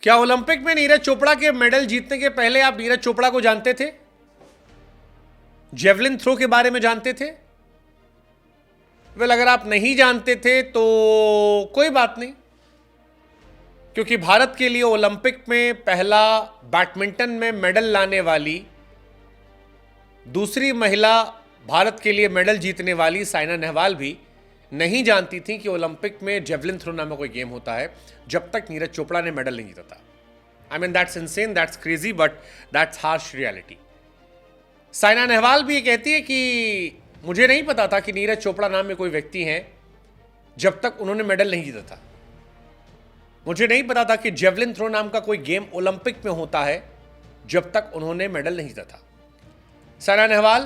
क्या ओलंपिक में नीरज चोपड़ा के मेडल जीतने के पहले आप नीरज चोपड़ा को जानते थे? जेवलिन थ्रो के बारे में जानते थे? वेल, अगर आप नहीं जानते थे तो कोई बात नहीं, क्योंकि भारत के लिए ओलंपिक में पहला बैडमिंटन में मेडल लाने वाली दूसरी महिला, भारत के लिए मेडल जीतने वाली साइना नेहवाल भी नहीं जानती थी कि ओलंपिक में जेवलिन थ्रो नामक कोई गेम होता है, जब तक नीरज चोपड़ा ने मेडल नहीं जीता था। I mean, that's insane, that's crazy, but that's harsh reality. Saina Nehwal भी ये कहती है कि मुझे नहीं पता था कि नीरज चोपड़ा नाम में कोई व्यक्ति हैं जब तक उन्होंने मेडल नहीं जीता था। मुझे नहीं पता था कि जेवलिन थ्रो नाम का कोई गेम ओलंपिक में होता है जब तक उन्होंने मेडल नहीं जीता था। साइना नेहवाल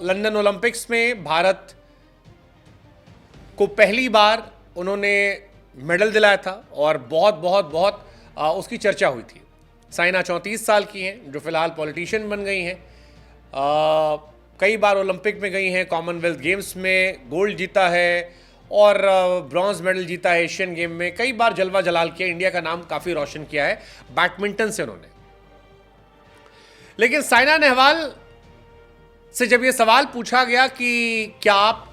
लंदन ओलंपिक्स में भारत को पहली बार उन्होंने मेडल दिलाया था और बहुत बहुत बहुत उसकी चर्चा हुई थी। साइना 34 साल की हैं, जो फिलहाल पॉलिटिशियन बन गई हैं। कई बार ओलंपिक में गई हैं, कॉमनवेल्थ गेम्स में गोल्ड जीता है और ब्रॉन्ज मेडल जीता है एशियन गेम में। कई बार जलवा जलाल किया, इंडिया का नाम काफ़ी रोशन किया है बैडमिंटन से उन्होंने। लेकिन साइना नेहवाल से जब यह सवाल पूछा गया कि क्या आप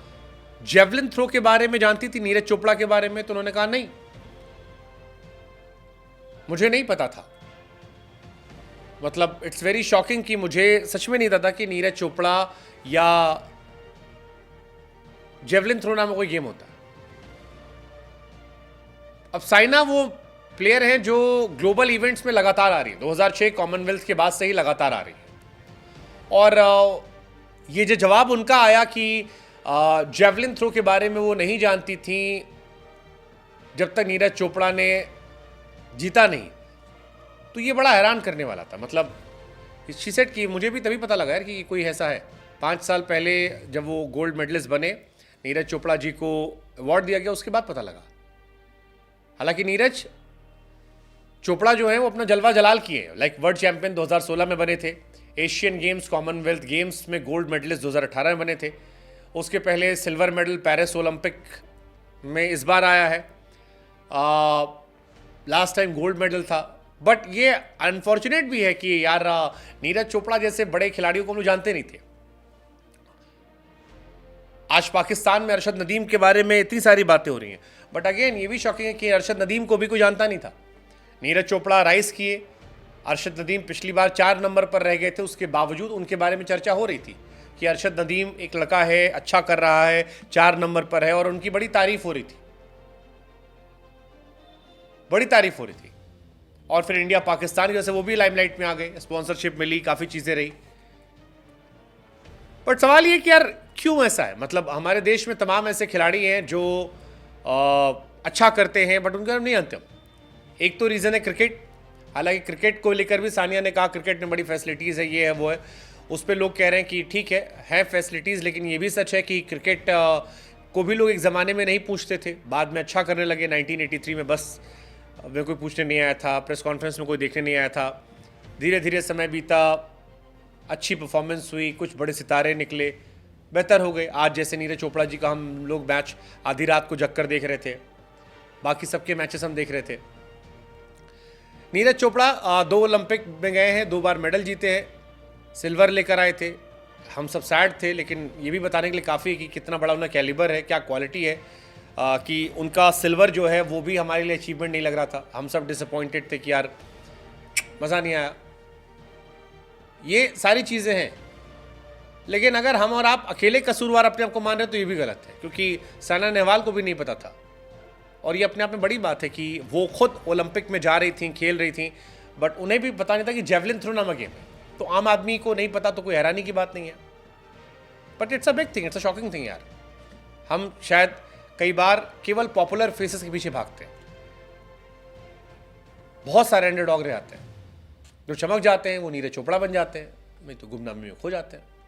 जेवलिन थ्रो के बारे में जानती थी, नीरज चोपड़ा के बारे में, तो उन्होंने कहा नहीं, मुझे नहीं पता था। मतलब इट्स वेरी शॉकिंग कि मुझे सच में नहीं पता था कि नीरज चोपड़ा या जेवलिन थ्रो नाम में कोई गेम होता है। अब साइना वो प्लेयर हैं जो ग्लोबल इवेंट्स में लगातार आ रही है, 2006 कॉमनवेल्थ के बाद से ही लगातार आ रही है। और ये जो जवाब उनका आया कि जेवलिन थ्रो के बारे में वो नहीं जानती थी जब तक नीरज चोपड़ा ने जीता नहीं, तो ये बड़ा हैरान करने वाला था। मतलब शी सेड कि मुझे भी तभी पता लगा यार कि कोई ऐसा है। 5 साल पहले जब वो गोल्ड मेडलिस्ट बने, नीरज चोपड़ा जी को अवार्ड दिया गया, उसके बाद पता लगा। हालांकि नीरज चोपड़ा जो है वो अपना जलवा जलाल किए हैं। लाइक वर्ल्ड चैंपियन 2016 में बने थे, एशियन गेम्स कॉमनवेल्थ गेम्स में गोल्ड मेडलिस्ट 2018 में बने थे, उसके पहले सिल्वर मेडल पेरिस ओलंपिक में इस बार आया है, लास्ट टाइम गोल्ड मेडल था। बट ये अनफॉर्चुनेट भी है कि यार नीरज चोपड़ा जैसे बड़े खिलाड़ियों को हम लोग जानते नहीं थे। आज पाकिस्तान में अरशद नदीम के बारे में इतनी सारी बातें हो रही हैं, बट अगेन ये भी शॉकिंग है कि अरशद नदीम को भी कोई जानता नहीं था। नीरज चोपड़ा राइस किए, अरशद नदीम पिछली बार 4 नंबर पर रह गए थे, उसके बावजूद उनके बारे में चर्चा हो रही थी कि अरशद नदीम एक लड़का है, अच्छा कर रहा है, 4 नंबर पर है, और उनकी बड़ी तारीफ हो रही थी, बड़ी तारीफ हो रही थी। और फिर इंडिया पाकिस्तान की वजह से वो भी लाइमलाइट में आ गए, स्पॉन्सरशिप मिली, काफ़ी चीज़ें रही। बट सवाल ये कि यार क्यों ऐसा है? मतलब हमारे देश में तमाम ऐसे खिलाड़ी हैं जो अच्छा करते हैं बट उनका नहीं अंतिम। एक तो रीज़न है क्रिकेट। हालांकि क्रिकेट को लेकर भी सानिया ने कहा क्रिकेट में बड़ी फैसिलिटीज़ है, ये है वो है। उस पर लोग कह रहे हैं कि ठीक है फैसिलिटीज़, लेकिन ये भी सच है कि क्रिकेट को भी लोग एक ज़माने में नहीं पूछते थे, बाद में अच्छा करने लगे। 1983 में बस वे कोई पूछने नहीं आया था, प्रेस कॉन्फ्रेंस में कोई देखने नहीं आया था। धीरे धीरे समय बीता, अच्छी परफॉर्मेंस हुई, कुछ बड़े सितारे निकले, बेहतर हो गए। आज जैसे नीरज चोपड़ा जी का हम लोग मैच आधी रात को जग कर देख रहे थे, बाकी सबके मैचेस हम देख रहे थे। नीरज चोपड़ा 2 ओलंपिक में गए हैं, 2 बार मेडल जीते हैं, सिल्वर लेकर आए थे। हम सब सैड थे, लेकिन ये भी बताने के लिए काफ़ी है कि कितना बड़ा उनका कैलिबर है, क्या क्वालिटी है, कि उनका सिल्वर जो है वो भी हमारे लिए अचीवमेंट नहीं लग रहा था। हम सब डिसअपॉइंटेड थे कि यार मज़ा नहीं आया। ये सारी चीज़ें हैं, लेकिन अगर हम और आप अकेले कसूरवार अपने आप को मान रहे हैं तो ये भी गलत है, क्योंकि साइना नेहवाल को भी नहीं पता था। और ये अपने आप में बड़ी बात है कि वो खुद ओलंपिक में जा रही थी, खेल रही थी, बट उन्हें भी पता नहीं था कि जेवलिन थ्रो नामक गेम है। तो आम आदमी को नहीं पता तो कोई हैरानी की बात नहीं है, but it's a big thing, it's a shocking thing यार। हम शायद कई बार केवल पॉपुलर फेसेस के पीछे भागते हैं। बहुत सारे अंडरडॉग रह जाते हैं, जो चमक जाते हैं वो नीरज चोपड़ा बन जाते हैं, नहीं तो गुमनामी में खो जाते हैं।